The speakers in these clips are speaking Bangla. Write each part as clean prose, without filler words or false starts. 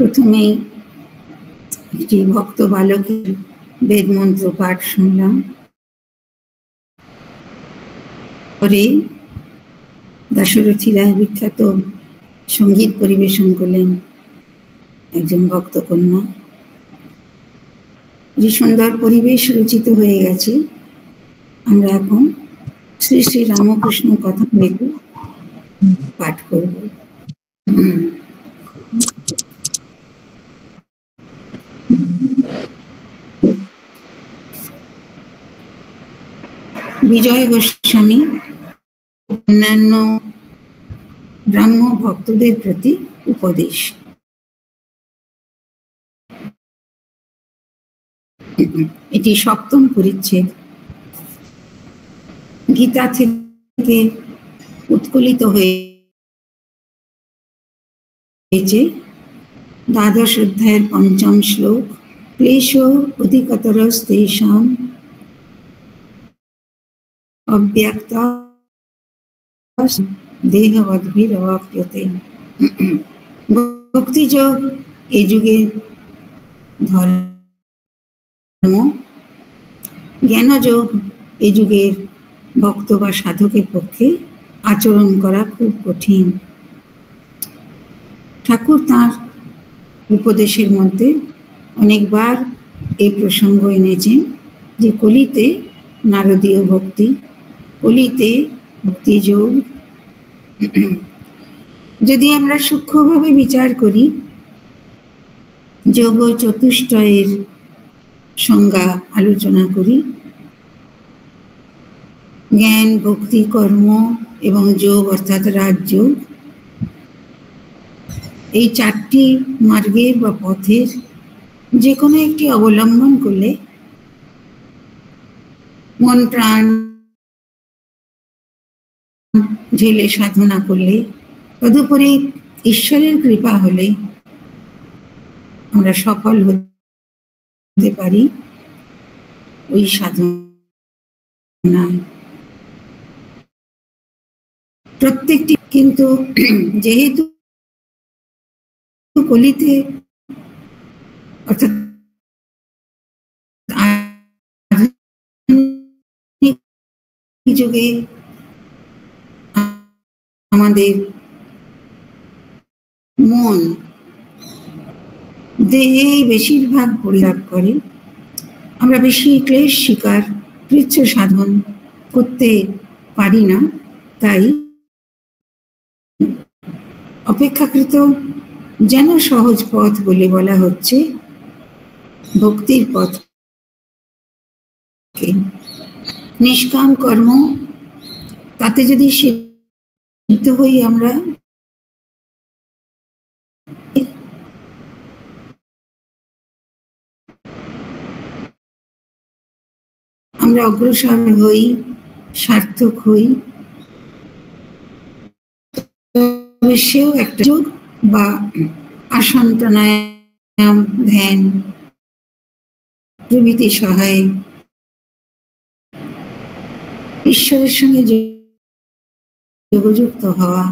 প্রথমেই একটি ভক্ত বালকের বেদ মন্ত্র পাঠ শুনলাম, পরে দাশরথী রায় বিখ্যাত সঙ্গীত পরিবেশন করলেন একজন ভক্ত কন্যা। যে সুন্দর পরিবেশ রচিত হয়ে গেছে, আমরা এখন শ্রী শ্রী রামকৃষ্ণ কথা মেঘে পাঠ করব। বিজয় গোস্বামী অন্যান্য ব্রাহ্ম ভক্তদের প্রতি উপদেশ। এটি ৭ম পরিচ্ছেদ। গীতা থেকে উৎকলিত হয়েছে। দ্বাদশ অধ্যায়ের ৫ম শ্লোক। ক্লেশ অধিকতরস্তেষাং অব্যক্তা দেহবদ্ভিরবাপ্যতে। ভক্তিযোগ এই যুগের ধর্ম, জ্ঞানযোগ এই যুগের ভক্ত বা সাধকের পক্ষে আচরণ করা খুব কঠিন। ঠাকুর তাঁর উপদেশের মধ্যে অনেকবার এই প্রসঙ্গ এনেছেন যে কলিতে নারদীয় ভক্তি, কলিতে ভক্তিযোগ। যদি আমরা সূক্ষ্মভাবে বিচার করি, যোগ চতুষ্টয়ের সংজ্ঞা আলোচনা করি, জ্ঞান, ভক্তি, কর্ম এবং যোগ অর্থাৎ রাজযোগ, এই 4টি মার্গের বা পথের যে কোনো একটি অবলম্বন করলে, মন প্রাণ ঢেলে সাধনা করলে, তদুপরি ঈশ্বরের কৃপা হলে আমরা সফল হতে পারি ওই সাধনায়। প্রত্যেকটি কিন্তু যেহেতু কলিতে অর্থাৎ যুগে আমাদের মন দেহে বেশিরভাগ পরিলাপ করে, আমরা বেশি ক্লেশ শিকার কৃচ্ছ সাধন করতে পারি না। তাই অপেক্ষাকৃত যেন সহজ পথ বলে বলা হচ্ছে ভক্তির পথ। নিষ্কাম কর্ম, তাতে যদি সিদ্ধ হই আমরা অগ্রসর হই, সার্থক হই, সেও একটা যোগ বা আসন প্রাণায়াম, ধ্যান প্রভৃতি সহায় ঈশ্বরের সঙ্গে যোগযুক্ত হওয়া।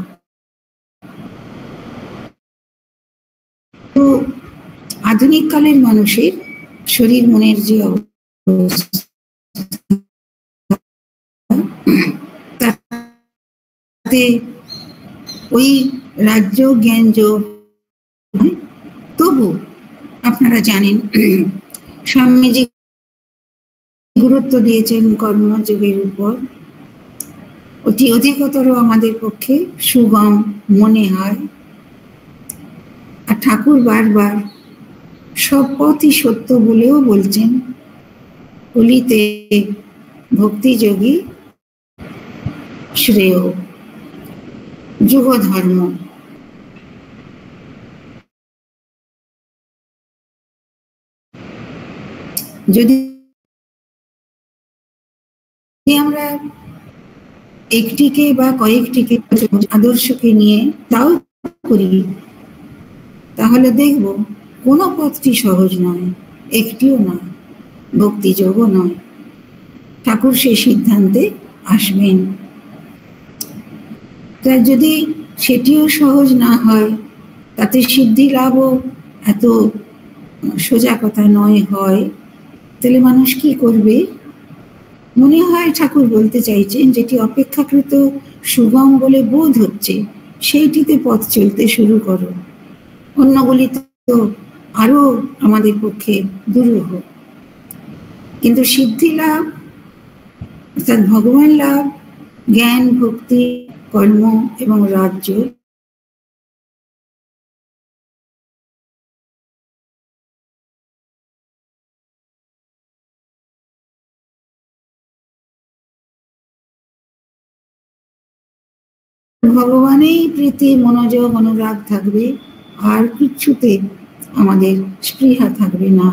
তো আধুনিক কালের মানুষের শরীর মনের যে তাতে ওই রাজ্য জ্ঞান যোগ, তবু আপনারা জানেন স্বামীজি গুরুত্ব দিয়েছেন কর্মযোগের উপর। অতি অধিকতর আমাদের পক্ষে সুগম মনে হয়। আর ঠাকুর বারবার সব পথই সত্য বলেও বলছেন, কলিতে ভক্তিযোগী শ্রেয়, যুগ ধর্ম। যদি আমরা একটিকে বা কয়েকটিকে আদর্শকে নিয়ে তাও করি, তাহলে দেখব কোনো পথটি সহজ নয়, একটিও নয়, ভক্তিযোগও নয়। ঠাকুর সেই সিদ্ধান্তে আসবেন। তা যদি সেটিও সহজ না হয়, তাতে সিদ্ধি লাভও এত সোজা কথা নয় হয়, তাহলে মানুষ কি করবে? মনে হয় ঠাকুর বলতে চাইছেন যেটি অপেক্ষাকৃত সুগম বলে বোধ হচ্ছে সেইটিতে পথ চলতে শুরু করো, অন্যগুলি তো আরো আমাদের পক্ষে দুরূহ। কিন্তু সিদ্ধি লাভ অর্থাৎ ভগবান লাভ, জ্ঞান, ভক্তি, কর্ম এবং রাজ্য ভগবানেই প্রীতি, মনোযোগ, অনুরাগ থাকবে, আর কিছুতে আমাদের স্পৃহা থাকবে না।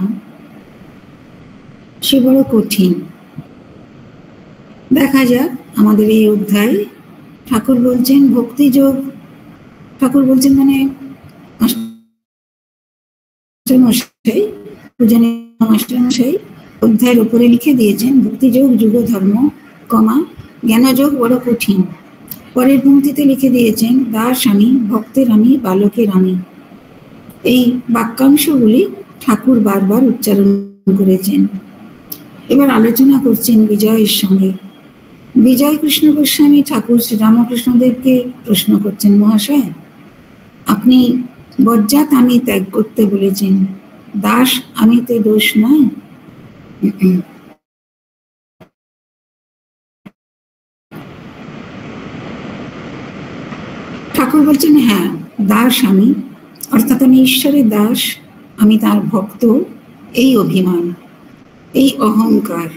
সে বড় কঠিন। দেখা যাক আমাদের এই অধ্যায়। ঠাকুর বলছেন ভক্তিযোগ, ঠাকুর বলছেন মানে মাস্টারমশাই, পূজনীয় মাস্টারমশাই অধ্যায়ের উপরে লিখে দিয়েছেন ভক্তিযোগ যুগ ধর্ম, জ্ঞানযোগ বড় কঠিন। পরের পংক্তিতে লিখে দিয়েছেন দাস আমি, ভক্তের আমি, বালকের আমি। এই বাক্যাংশগুলি ঠাকুর বারবার উচ্চারণ করেছেন। এবার আলোচনা করছেন বিজয়ের সঙ্গে। বিজয় কৃষ্ণ গোস্বামী ঠাকুর শ্রীরামকৃষ্ণদেবকে প্রশ্ন করছেন, মহাশয় আপনি বজ্জাত আমি ত্যাগ করতে বলেছেন, দাস আমিতে দোষ নয়? ঠাকুর বলছেন হ্যাঁ, দাস আমি, অর্থাৎ আমি ঈশ্বরের দাস, আমি তার ভক্ত, এই অভিমান, এই অহংকার,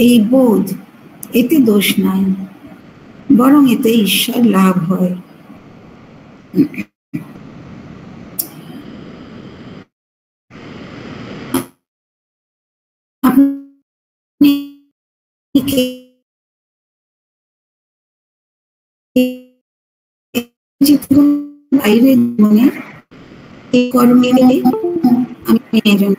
এই বোধ, এতে দোষ নাই, বরং এতে ঈশ্বর লাভ হয়। আপনি বাইরে মনে কর্মে আমি একজন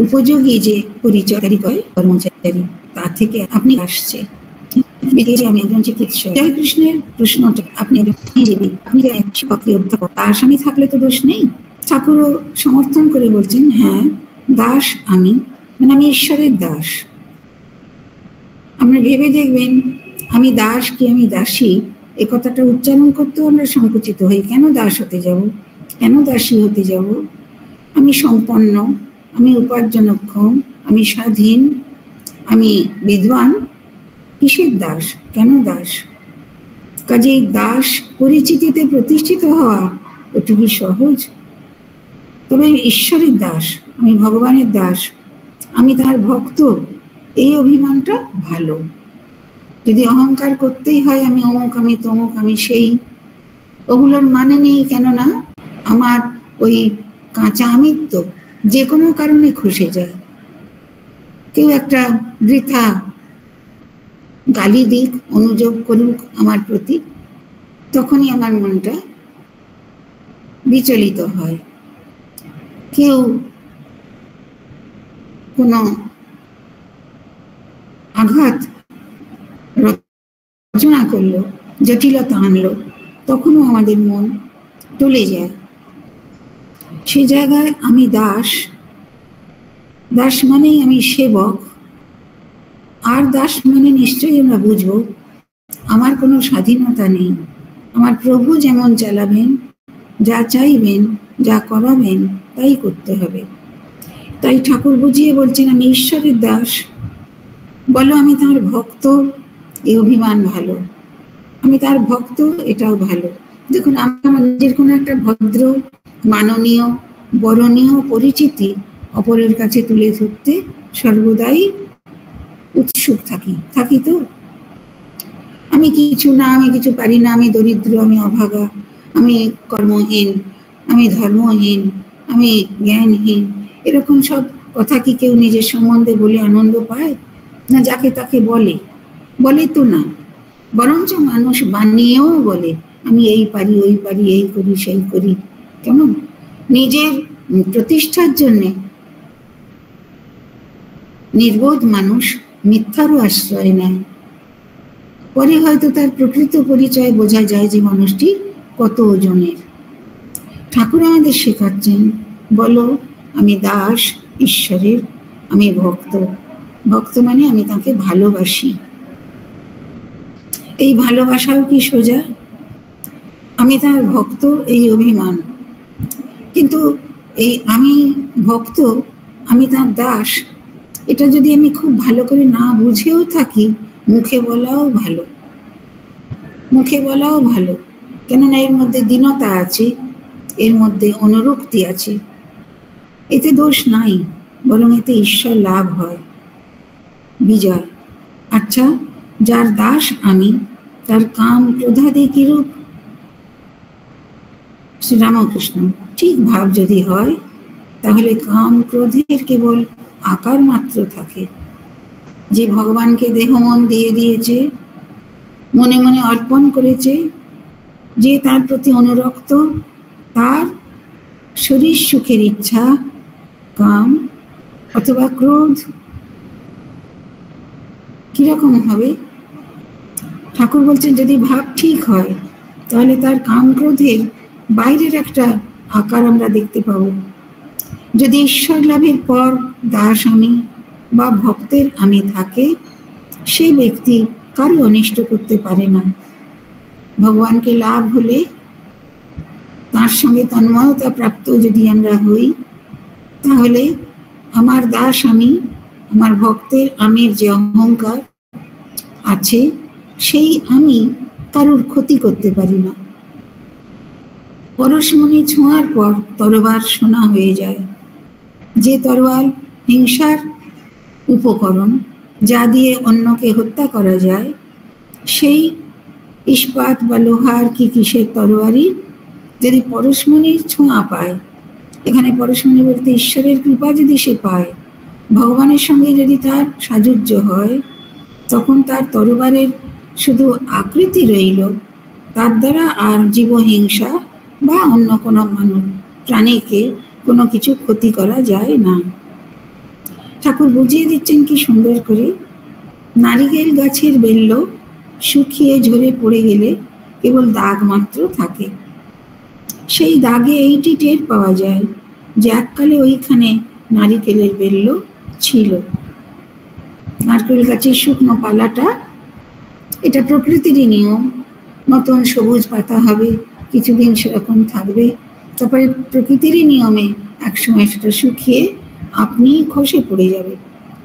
উপযোগী যে পরিচয় কর্মচারী, তা থেকে আপনি আসছে। আমি একজন চিকিৎসক। জয় কৃষ্ণের প্রশ্নটা, আপনি আপনি অধ্যাপক, তার স্বামী থাকলে তো দোষ নেই। ঠাকুরও সমর্থন করে বলছেন হ্যাঁ, দাস আমি, মানে আমি ঈশ্বরের দাস। আমরা ভেবে দেখবেন আমি দাস কি আমি দাসী, এ কথাটা উচ্চারণ করতেও আমরা সংকুচিত হই। কেন দাস হতে যাব, কেন দাসী হতে যাব? আমি সম্পন্ন, আমি উপার্জনক্ষম, আমি স্বাধীন, আমি বিদ্বান, কিসের দাস, কেন দাস? কাজেই দাস পরিচিতিতে প্রতিষ্ঠিত হওয়া এটুকু সহজ? তবে ঈশ্বরের দাস, আমি ভগবানের দাস, আমি তার ভক্ত, এই অভিমানটা ভালো। যদি অহংকার করতেই হয় আমি অমুক, আমি তমুক, আমি সেই, ওগুলোর মানে নেই। কেননা আমার ওই কাঁচা আমিত্ব যে কোনো কারণে খসে যায়। কেউ একটা বৃথা গালি দিক, অনুযোগ করুক আমার প্রতি, তখনই আমার মনটা বিচলিত হয়। কেউ কোনো আঘাত রচনা করলো, জটিলতা আনলো, তখনও আমাদের মন টলে যায়। সে জায়গায় আমি দাস, দাস মানেই আমি সেবক, আর দাস মানে নিশ্চয়ই আমরা বুঝবো আমার কোনো স্বাধীনতা নেই, আমার প্রভু যেমন চালাবেন, যা চাইবেন, যা করাবেন তাই করতে হবে। তাই ঠাকুর বুঝিয়ে বলছেন আমি ঈশ্বরের দাস, বলো আমি তার ভক্ত, এই অভিমান ভালো, আমি তার ভক্ত এটাও ভালো। দেখুন আমাদের কোনো একটা ভদ্র, মাননীয়, বরণীয় পরিচিতি অপরের কাছে তুলে ধরতে সর্বদাই উৎসুক থাকি তো। আমি কিছু না, আমি কিছু পারি না, আমি দরিদ্র, আমি অভাগা, আমি কর্মহীন, আমি ধর্মহীন, আমি জ্ঞানহীন, এরকম সব কথা কি কেউ নিজের সম্বন্ধে বলে আনন্দ পায়? না, যাকে তাকে বলে তো না, বরঞ্চ মানুষ বানিয়েও বলে আমি এই পারি, ওই পারি, এই করি, সেই করি। কেমন নিজের প্রতিষ্ঠার জন্যে নির্বোধ মানুষ মিথ্যারও আশ্রয় নেয়। পরে হয়তো তার প্রকৃত পরিচয় বোঝা যায় যে মানুষটি কত ওজনের। ঠাকুর আমাদের শেখাচ্ছেন, বলো আমি দাস ঈশ্বরের, আমি ভক্ত। ভক্ত মানে আমি তাকে ভালোবাসি। এই ভালোবাসাও কি সোজা? আমি তার ভক্ত এই অভিমান, কিন্তু এই আমি ভক্ত, আমি তার দাস, এটা যদি আমি খুব ভালো করে না বুঝেও থাকি, মুখে বলাও ভালো, মুখে বলাও ভালো, কেননা এর মধ্যে দীনতা আছে, এর মধ্যে অনুরক্তি আছে। এতে দোষ নাই, বরং এতে ঈশ্বর লাভ হয়, বিজয়। আচ্ছা, যার দাস আমি, তার কাম ক্রোধাদি কিরূপ? শ্রীরামকৃষ্ণ, ঠিক ভাব যদি হয়, তাহলে কাম ক্রোধের কেবল আকার মাত্র থাকে। যে ভগবানকে দেহ মন দিয়ে দিয়েছে, মনে মনে অর্পণ করেছে, যে তার প্রতি অনুরক্ত, তার শরীর সুখের ইচ্ছা কাম অথবা ক্রোধ কিরকম হবে? ঠাকুর বলছেন, যদি ভাব ঠিক হয়, তাহলে তার কাম ক্রোধের বাইরের একটা আকার আমরা দেখতে পাব। যদি ঈশ্বর লাভের পর দাস আমি বা ভক্তের আমি থাকে, সেই ব্যক্তি কারো অনিষ্ট করতে পারে না। ভগবানকে লাভ হলে, তার সঙ্গে তন্ময়তা প্রাপ্ত যদি আমরা হই, তাহলে আমার দাস আমি, আমার ভক্তের আমির যে অহংকার আছে, সেই আমি কারোর ক্ষতি করতে পারি না। পরশমণি ছোঁয়ার পর তরবার সোনা হয়ে যায়। যে তরোয়াল হিংসার উপকরণ, যা দিয়ে অন্যকে হত্যা করা যায়, সেই ইস্পাত বা লোহার কি কিসের তরোয়ারি যদি পরশমণির ছোঁয়া পায়, এখানে পরশমণি বলতে ঈশ্বরের কৃপা যদি সে পায়, ভগবানের সঙ্গে যদি তার সাযুজ্য হয়, তখন তার তরবারের শুধু আকৃতি রইল, তার দ্বারা আর জীবহিংসা বা অন্য কোনো মানুষ প্রাণীকে কোনো কিছু ক্ষতি করা যায় না। ঠাকুর বুঝিয়ে দিচ্ছেন কি সুন্দর করে, নারিকেল গাছের বেল্ল শুকিয়ে ঝরে পড়ে গেলে কেবল দাগ মাত্র থাকে। সেই দাগে এইটি টের পাওয়া যায় যে এককালে ওইখানে নারিকেলের বেল্ল ছিল। নারকেল গাছের শুকনো পালাটা, এটা প্রকৃতিরই নিয়ম, নতুন সবুজ পাতা হবে, কিছুদিন সেরকম থাকবে, তারপরে প্রকৃতিরই নিয়মে একসময় সেটা শুকিয়ে আপনি খসে পড়ে যাবে।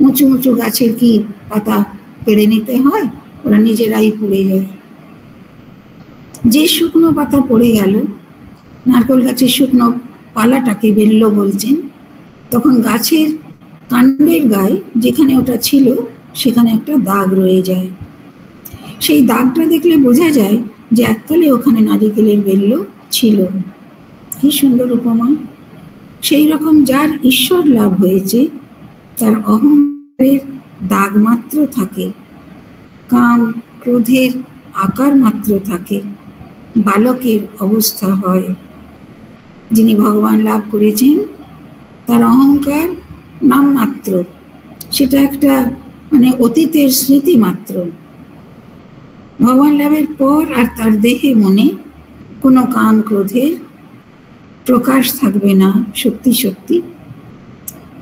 উঁচু উঁচু গাছের কি পাতা পেড়ে নিতে হয়? ওরা নিজেরাই পড়ে যায়। যে শুকনো পাতা পড়ে গেল, নারকেল গাছের শুকনো পালাটাকে বেল্ল বলছেন, তখন গাছের কাণ্ডের গায়ে যেখানে ওটা ছিল, সেখানে একটা দাগ রয়ে যায়। সেই দাগটা দেখলে বোঝা যায় যে এককালে ওখানে নারিকেলের বেল্ল ছিল। কি সুন্দর উপমা! সেই রকম যার ঈশ্বর লাভ হয়েছে, তার অহংকারের দাগ মাত্র থাকে, কাম ক্রোধের আকার মাত্র থাকে, বালকের অবস্থা হয়। যিনি ভগবান লাভ করেছেন, তার অহংকার নাম মাত্র, সেটা একটা মানে অতীতের স্মৃতি মাত্র। ভগবান লাভের পর আর তার দেহে মনে কোনো কাম ক্রোধের প্রকাশ থাকবে না। সত্যি সত্যি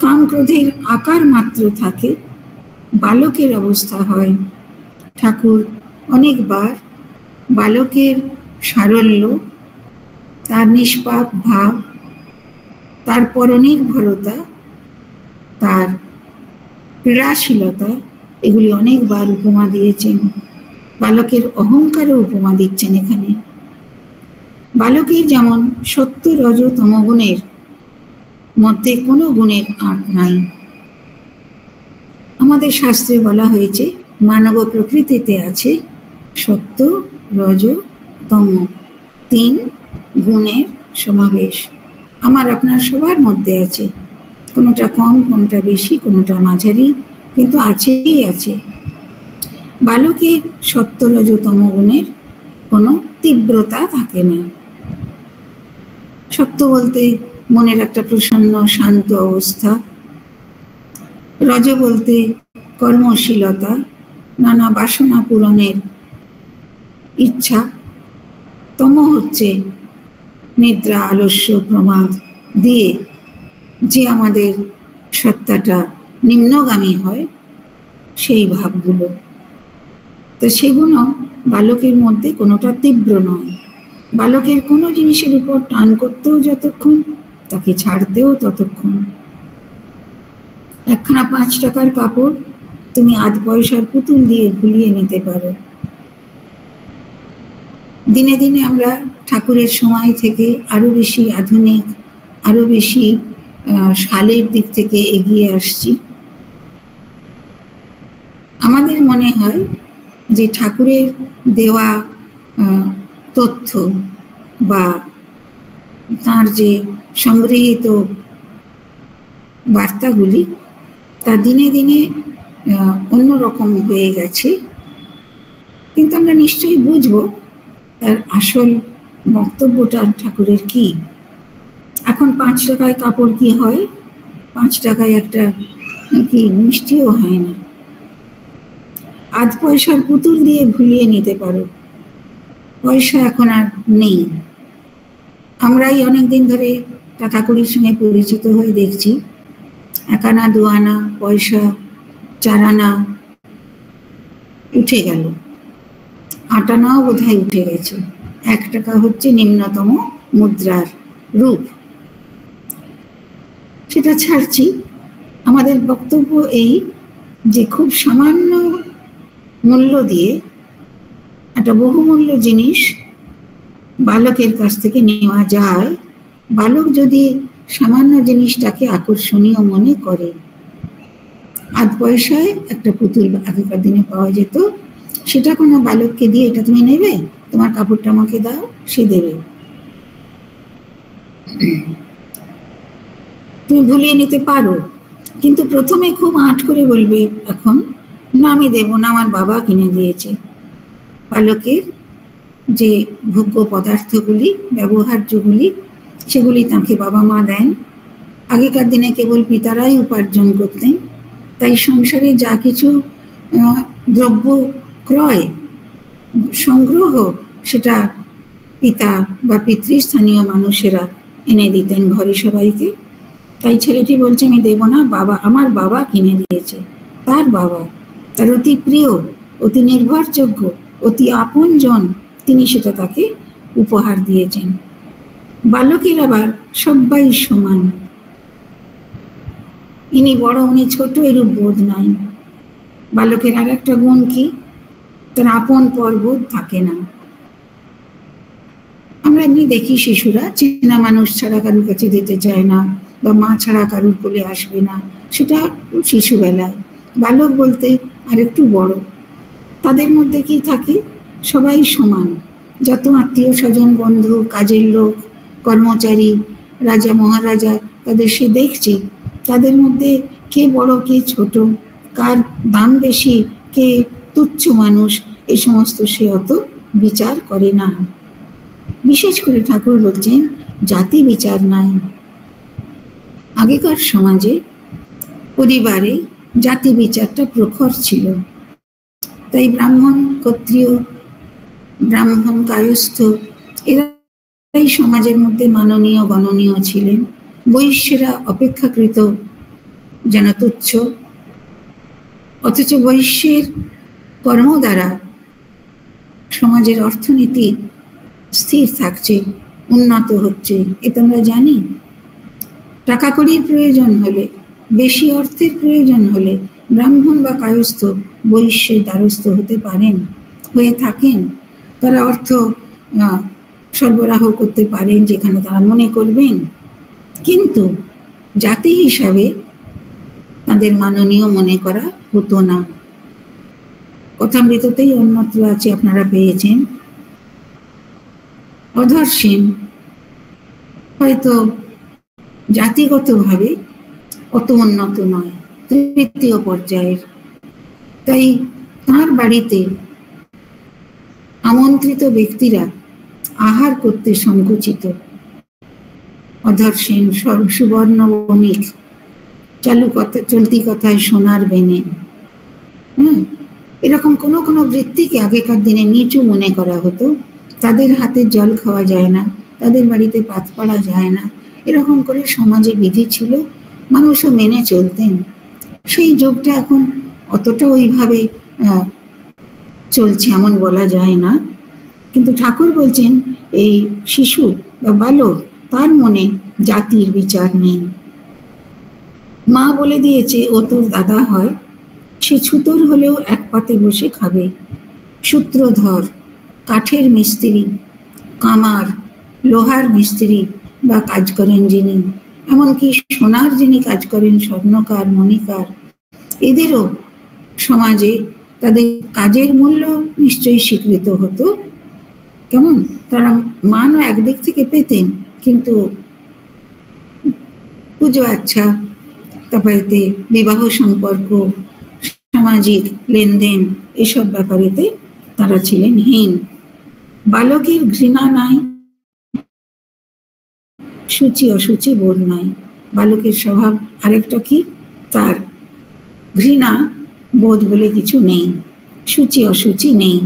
কাম ক্রোধের আকার মাত্র থাকে, বালকের অবস্থা হয়। ঠাকুর অনেকবার বালকের সারল্য, তার নিষ্পাপ ভাব, তার পরনির্ভরতা, তার ক্রীড়াশীলতা, এগুলি অনেকবার উপমা দিয়েছেন। বালকের অহংকারও উপমা দিচ্ছেন এখানে। বালকের যেমন সত্য রজ তমগুণের মধ্যে কোনো গুণের আঁট নাই। আমাদের শাস্ত্রে বলা হয়েছে, মানব প্রকৃতিতে আছে সত্য রজ তম, 3 গুণের সমাবেশ। আমার আপনার সবার মধ্যে আছে, কোনোটা কম, কোনোটা বেশি, কোনোটা মাঝারি, কিন্তু আছেই আছে। বালকের সত্য রজ তম গুণের কোনো তীব্রতা থাকে না। সত্য বলতে মনের একটা প্রসন্ন শান্ত অবস্থা, রজ বলতে কর্মশীলতা, নানা বাসনা পূরণের ইচ্ছা, তম হচ্ছে নিদ্রা, আলস্য, প্রমাদ দিয়ে যে আমাদের সত্তাটা নিম্নগামী হয়, সেই ভাবগুলো, তো সেগুলো বালকের মধ্যে কোনোটা তীব্র নয়। বালকের কোনো জিনিসের উপর টান করতেও যতক্ষণ, তাকে ছাড়তেও ততক্ষণ। একখানা 5 টাকার কাপড় তুমি আধ পয়সার পুতুল দিয়ে ভুলিয়ে নিতে পারো। দিনে দিনে আমরা ঠাকুরের সময় থেকে আরো বেশি আধুনিক, আরো বেশি সালের দিক থেকে এগিয়ে আসছি। আমাদের মনে হয় যে ঠাকুরের দেওয়া তথ্য বা তার যে সংগৃহীত বার্তাগুলি তা দিনে দিনে অন্যরকম হয়ে গেছে, কিন্তু আমরা নিশ্চয়ই বুঝবো তার আসল বক্তব্যটা ঠাকুরের কি। এখন 5 টাকায় কাপড় কি হয়, 5 টাকায় একটা কি মিষ্টিও হয় না। আধ পয়সার পুতুল দিয়ে ভুলিয়ে নিতে পারো, পয়সা এখন আর নেই। আমরাই অনেকদিন ধরে টাকা কড়ির সঙ্গে পরিচিত হয়ে দেখছি 1 আনা 2 আনা পয়সা, 4 আনা উঠে গেল, 8 আনাও বোধহয় উঠে গেছে। 1 টাকা হচ্ছে নিম্নতম মুদ্রার রূপ, সেটা ছাড়ছি। আমাদের বক্তব্য এই যে খুব সামান্য মূল্য দিয়ে একটা বহুমূল্য জিনিস বালকের কাছ থেকে নেওয়া যায়। বালক যদি সামান্য জিনিসটাকে আকর্ষণীয় মনে করে, আধ পয়সায় একটা পুতুল আগেকার দিনে পাওয়া যেত, সেটা কোনো বালককে দিয়ে এটা তুমি নেবে, তোমার কাপড়টা আমাকে দাও, সে দেবে। তুমি ভুলিয়ে নিতে পারো, কিন্তু প্রথমে খুব আঁট করে বলবে এখন না, আমি দেবো না, আমার বাবা কিনে দিয়েছে। বালকের যে ভোগ্য পদার্থগুলি, ব্যবহার্যগুলি, সেগুলি তাকে বাবা মা দেন। আগেকার দিনে কেবল পিতারাই উপার্জন করতেন, তাই সংসারে যা কিছু দ্রব্য ক্রয় সংগ্রহ সেটা পিতা বা পিতৃস্থানীয় মানুষেরা এনে দিতেন ঘরে সবাইকে। তাই ছেলেটি বলছে আমি দেব না, বাবা, আমার বাবা কিনে দিয়েছে। তার বাবা, তার অতি প্রিয়, অতি নির্ভরযোগ্য, অতি আপনজন, তিনি সেটা তাকে উপহার দিয়েছেন। বালকের আবার সবাই সমান, ইনি বড় উনি ছোট এরূপ বোধ নাই। বালকের আর একটা গুণ কি, তার আপন পর বোধ থাকে না। আমরা এমনি দেখি শিশুরা চেনা মানুষ ছাড়া কারুর কাছে যেতে চায় না, বা মা ছাড়া কারুর কোলে আসবে না, সেটা শিশুবেলায়। বালক বলতে আর একটু বড়, তাদের মধ্যে কি থাকে, সবাই সমান। যত আত্মীয় স্বজন, বন্ধু, কাজের লোক, কর্মচারী, রাজা মহারাজা, তাদের সে দেখছে, তাদের মধ্যে কে বড় কে ছোট, কার দাম বেশি, কে তুচ্ছ মানুষ, এই সমস্ত সে অত বিচার করে না। বিশেষ করে ঠাকুর বলছেন জাতি বিচার নাই। আগেকার সমাজে পরিবারে জাতি বিচারটা প্রখর ছিল, তাই ব্রাহ্মণ, ক্ষত্রিয়, ব্রাহ্মণ, কায়স্থ এরাই সমাজের মধ্যে মাননীয় গণনীয় ছিলেন। বৈশ্যেরা অপেক্ষাকৃত যেন তুচ্ছ, অথচ বৈশ্যের কর্ম দ্বারা সমাজের অর্থনীতি স্থির থাকছে, উন্নত হচ্ছে, এটা আমরা জানি। টাকা কড়ির প্রয়োজন হলে, বেশি অর্থের প্রয়োজন হলে ব্রাহ্মণ বা কায়স্থ বৈশ্যের দ্বারস্থ হতে পারেন, হয়ে থাকেন। তারা অর্থ সরবরাহ করতে পারেন যেখানে তারা মনে করবেন, কিন্তু জাতি হিসাবে তাদের মাননীয় মনে করা হতো না। কথামৃততেই অন্যত্র আছে, আপনারা পেয়েছেন। অধর সেন হয়তো জাতিগতভাবে অত উন্নত নয়, তৃতীয় পর্যায়ের, তাই তার বাড়িতে আমন্ত্রিত ব্যক্তিরা আহার করতে সংকুচিত। অধর সেন সুবর্ণ বণিক, চলতি কথায় সোনার বেনে, এরকম কোনো কোনো বৃত্তিকে আগেকার দিনে নিচু মনে করা হতো। তাদের হাতে জল খাওয়া যায় না, তাদের বাড়িতে পাত পড়া যায় না, এরকম করে সমাজে বিধি ছিল, মানুষও মেনে চলতেন। সেই যুগটা এখন অতটা ওইভাবে চলছে এমন বলা যায় না, কিন্তু ঠাকুর বলছেন এই শিশু বা বালক তার মনে জাতির বিচার নেই। মা বলে দিয়েছে ও তোর দাদা হয়, সে ছুতোর হলেও এক পাতে বসে খাবে। সূত্রধর, কাঠের মিস্ত্রি, কামার, লোহার মিস্ত্রি বা কাজ করেন যিনি, এমনকি সোনার যিনি কাজ করেন, স্বর্ণকার, মণিকার, এদেরও সমাজে তাদের কাজের মূল্য নিশ্চয়ই স্বীকৃত হতো। কেমন তারা মানও একদিক থেকে পেতেন, কিন্তু পুজো আচ্ছা, তারপরেতে বিবাহ সম্পর্ক, সামাজিক লেনদেন, এসব ব্যাপারেতে তারা ছিলেন হীন। বালকের ঘৃণা নাই, সূচি অসুচি বোধ নাই। বালকের স্বভাব আরেকটা কি, তার ঘৃণা বোধ বলে কিছু নেই, সূচি অসুচি নেই।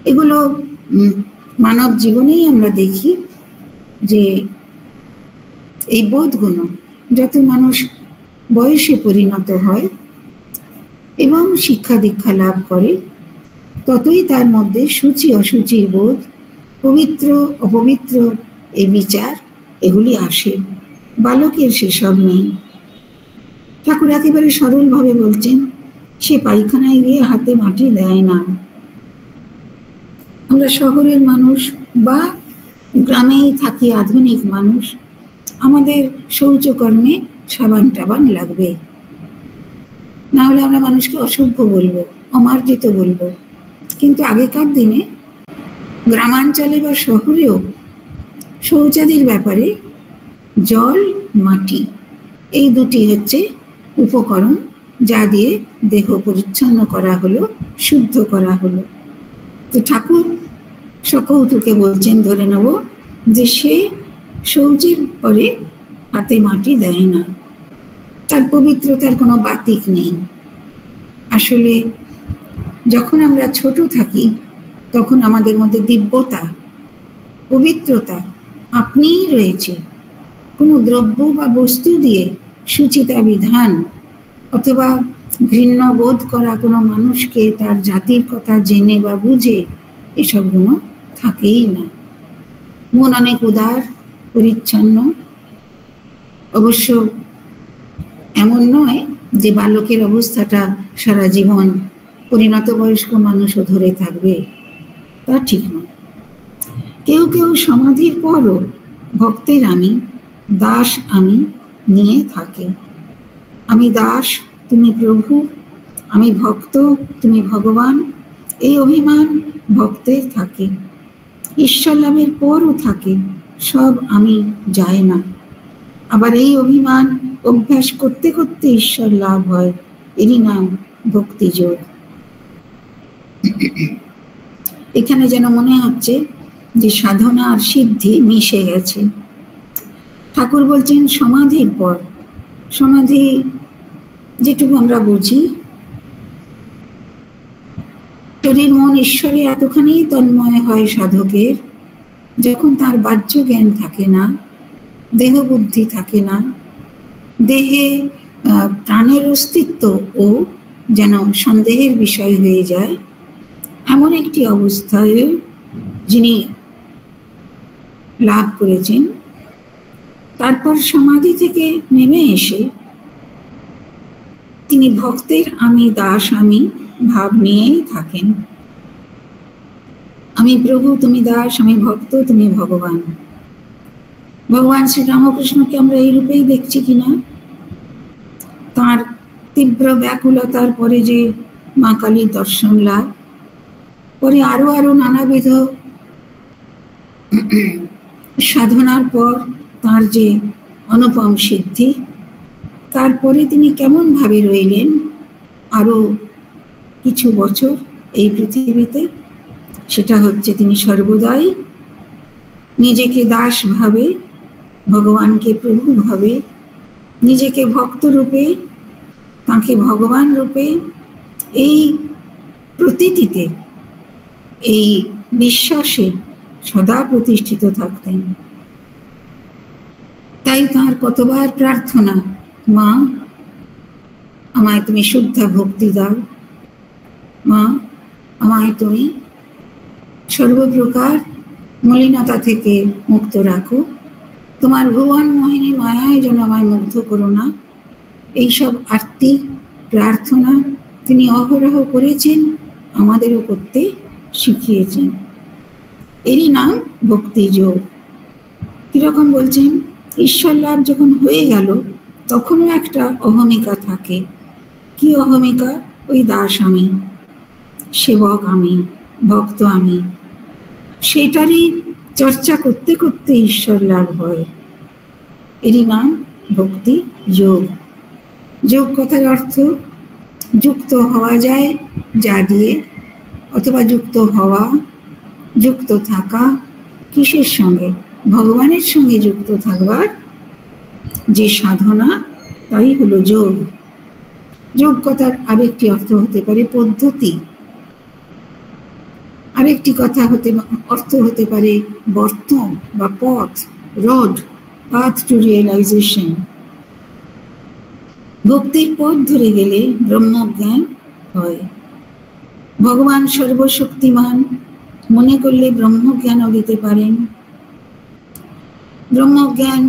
এগুলো মানব জীবনেই আমরা দেখি যে এই বোধগুলো যত মানুষ বয়সে পরিণত হয় এবং শিক্ষা দীক্ষা লাভ করে, ততই তার মধ্যে সূচি অসুচির বোধ, পবিত্র অপবিত্র এই বিচার, এগুলি আসে। বালকের সেসব নেই। ঠাকুর একেবারে সরলভাবে বলছেন, সে পায়খানায় গিয়ে হাতে মাটি দেয় না। আমরা শহরের মানুষ বা গ্রামেই থাকি আধুনিক মানুষ, আমাদের শৌচকর্মে সাবান টাবান লাগবে, না হলে আমরা মানুষকে অসভ্য বলবো, অমার্জিত বলবো। কিন্তু আগেকার দিনে গ্রামাঞ্চলে বা শহরেও শৌচাদির ব্যাপারে জল, মাটি, এই দুটি হচ্ছে উপকরণ, যা দিয়ে দেহ পরিচ্ছন্ন করা হলো, শুদ্ধ করা হলো। তো ঠাকুর সকৌতুকে বলছেন, ধরে নেব যে সে শৌচের পরে হাতে মাটি দেয় না, তার পবিত্রতার কোনো বাতিক নেই। আসলে যখন আমরা ছোট থাকি তখন আমাদের মধ্যে দিব্যতা, পবিত্রতা আপনিই রয়েছে। কোনো দ্রব্য বা বস্তু দিয়ে সুচিতা বিধান অথবা ঘৃণ্য বোধ করা কোনো মানুষকে তার জাতির কথা জেনে বা বুঝে এসবগুলো থাকেই না। মন অনেক উদার, পরিচ্ছন্ন। অবশ্য এমন নয় যে বালকের অবস্থাটা সারা জীবন পরিণত বয়স্ক মানুষও ধরে থাকবে, তা ঠিক নয়। কেউ কেউ সমাধির পরও ভক্তের আমি, দাস আমি নিয়ে থাকে। আমি দাস, তুমি প্রভু, আমি ভক্ত, তুমি ভগবান, এই অভিমান ভক্তের থাকে। ঈশ্বর লাভের পরও থাকে, সব আমি যায় না। আবার এই অভিমান অভ্যাস করতে করতে ঈশ্বর লাভ হয়, এরই নাম ভক্তিযোগ। এখানে যেন মনে হচ্ছে যে সাধনা আর সিদ্ধি মিশে গেছে। ঠাকুর বলছেন সমাধির পর, সমাধি যেটুকু আমরা বুঝি, শরীর মন ঈশ্বরে এতখানি তন্ময় হয় সাধকের, যখন তার বাহ্য জ্ঞান থাকে না, দেহ বুদ্ধি থাকে না, দেহে প্রাণের অস্তিত্ব ও যেন সন্দেহের বিষয় হয়ে যায়। এমন একটি অবস্থায় যিনি লাভ করেছেন, তারপর সমাধি থেকে নেমে এসে তিনি ভক্তের আমি, দাস আমি ভাব নিয়েই থাকেন। আমি প্রভু, তুমি দাস, আমি ভক্ত, তুমি ভগবান। ভগবান শ্রী রামকৃষ্ণকে আমরা এই রূপেই দেখছি কিনা? তার তীব্র ব্যাকুলতার পরে যে মা কালীর দর্শন লাভ, পরে আরো আরো নানাবিধ সাধনার পর তার যে অনুপম সিদ্ধি, তারপরে তিনি কেমন ভাবে রইলেন আরো কিছু বছর এই পৃথিবীতে, সেটা হচ্ছে তিনি সর্বদাই নিজেকে দাস ভাবে, ভগবানকে প্রভু ভাবে, নিজেকে ভক্ত রূপে, তাকে ভগবান রূপে, এই প্রতীতিতে, এই বিশ্বাসে সদা প্রতিষ্ঠিত থাকতেন। তাই তাঁর কতবার প্রার্থনা, মা আমায় তুমি শুদ্ধ ভক্তি দাও, মা আমায় তুমি সর্বপ্রকার মলিনতা থেকে মুক্ত রাখো, তোমার ভুবন মোহিনী মায়ায় যেন আমায় মুগ্ধ করো না। এইসব আর্তিক প্রার্থনা তিনি অহরহ করেছেন, আমাদেরও করতে শিখিয়েছেন। এরই নাম ভক্তি যোগ। কিরকম বলছেন, ঈশ্বর লাভ যখন হয়ে গেল তখনও একটা অহমিকা থাকে। কি অহমিকা? ওই দাস আমি, সেবক আমি, ভক্ত আমি, সেটারই চর্চা করতে করতে ঈশ্বর লাভ হয়। এরই নাম ভক্তি যোগ। যোগ কথার অর্থ যুক্ত হওয়া যায় যা দিয়ে, অথবা যুক্ত হওয়া, যুক্ত থাকা। কিসের সঙ্গে? ভগবানের সঙ্গে যুক্ত থাকবার যে সাধনা, তাই হলো যোগ। যোগ কথার আরেকটি অর্থ হতে পারে পদ্ধতি, আরেকটি অর্থ হতে পারে বর্ত বা পথ, রোড, পাথ টু রিয়েলাইজেশন। ভক্তির পথ ধরে গেলে ব্রহ্মজ্ঞান হয়। ভগবান সর্বশক্তিমান মনে করলে ব্রহ্মজ্ঞানও দিতে পারেন। ব্রহ্মজ্ঞান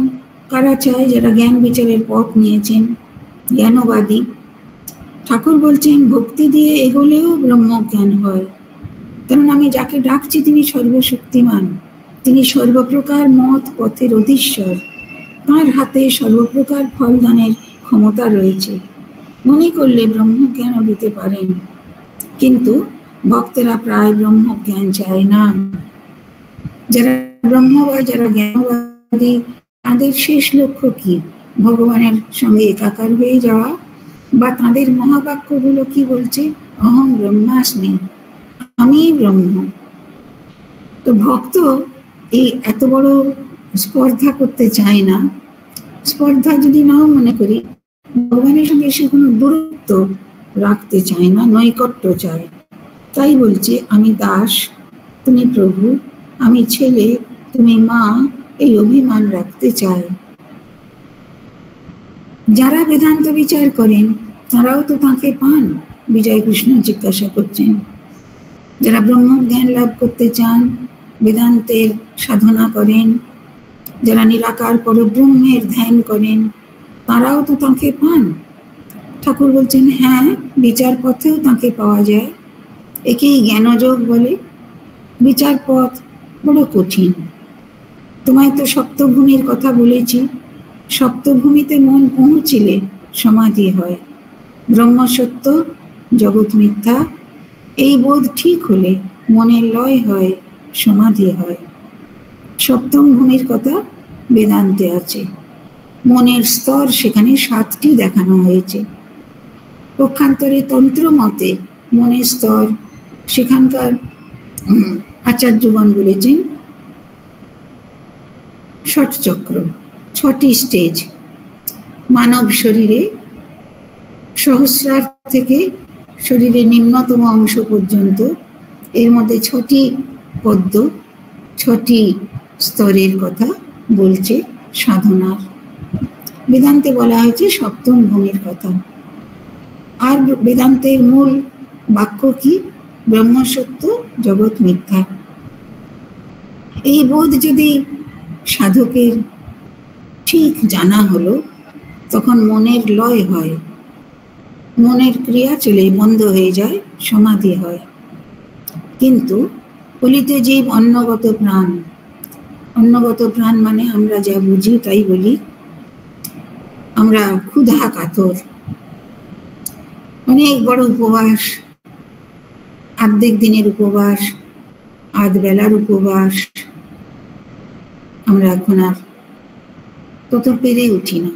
কারা চায়? যারা জ্ঞান বিচারের পথ নিয়েছেন, জ্ঞানবাদী। ঠাকুর বলছেন ভক্তি দিয়ে এগোলেও ব্রহ্মজ্ঞান হয়, কারণ আমি যাকে ডাকছি তিনি সর্বশক্তিমান, তিনি সর্বপ্রকার মত পথের অধীশ্বর, তাঁর হাতে সর্বপ্রকার ফলদানের ক্ষমতা রয়েছে। মনে করলে ব্রহ্মজ্ঞানও দিতে পারেন, কিন্তু ভক্তেরা প্রায় ব্রহ্মজ্ঞান চায় না। যারা ব্রহ্মবাদ, যারা জ্ঞানবাদী, তাদের শেষ লক্ষ্য কি? ভগবানের সঙ্গে একাকার হয়ে যাওয়া। বা তাদের মহাবাক্যগুলো কি বলছে? অহং ব্রহ্মাস্মি, আমি ব্রহ্ম। তো ভক্ত এই এত বড় স্পর্ধা করতে চায় না। স্পর্ধা যদি নাও মনে করি, ভগবানের সঙ্গে সে কোনো দূরত্ব রাখতে চায় না, নৈকট্য চায়। তাই বলছে আমি দাস, তুমি প্রভু, আমি ছেলে, তুমি মা, এই অভিমান রাখতে চায়। যারা বেদান্ত বিচার করেন তারাও তো তাকে পান? বিজয় কৃষ্ণ জিজ্ঞাসা করছেন। যারা ব্রহ্মজ্ঞান লাভ করতে চান, বেদান্তের সাধনা করেন, যারা নিরাকার পরব্রহ্মের ধ্যান করেন, তারাও তো তাকে পান? ঠাকুর বলছেন হ্যাঁ, বিচার পথেও তাকে পাওয়া যায়। একেই জ্ঞানযোগ বলে। বিচার পথ বড় কঠিন। তোমায় তো সপ্তভূমির কথা বলেছি। সপ্তভূমিতে মন পৌঁছিলে সমাধি হয়। ব্রহ্ম সত্য, জগৎ মিথ্যা, এই বোধ ঠিক হলে মনের লয় হয়, সমাধি হয়। সপ্তম ভূমির কথা বেদান্তে আছে। মনের স্তর সেখানে 7টি দেখানো হয়েছে। পক্ষান্তরে তন্ত্র মতে মনের স্তর সেখানকার আচার্যগণ বলেছেন ষটচক্র, 6টি স্টেজ। মানব শরীরে সহস্রার থেকে শরীরের নিম্নতম অংশ পর্যন্ত এর মধ্যে 6টি পদ্ম, 6টি স্তরের কথা বলছে সাধনার। বেদান্তে বলা হয়েছে সপ্তম ভূমির কথা। আর বেদান্তের মূল বাক্য কি? ব্রহ্ম সত্য, জগৎ মিথ্যা। এই বোধ যদি সাধকের ঠিক জানা হলো, তখন মনের লয় হয়, মনের ক্রিয়া চলে বন্ধ হয়ে যায়, সমাধি হয়। কিন্তু বলিতে জীব অন্নগত প্রাণ। অন্নগত প্রাণ মানে আমরা যা বুঝি তাই বলি। আমরা ক্ষুধা কাতর, অনেক বড় উপবাস, অর্ধেক দিনের উপবাস, আধ বেলার উপবাস, আমরা এখন আর তত পেরে উঠি না।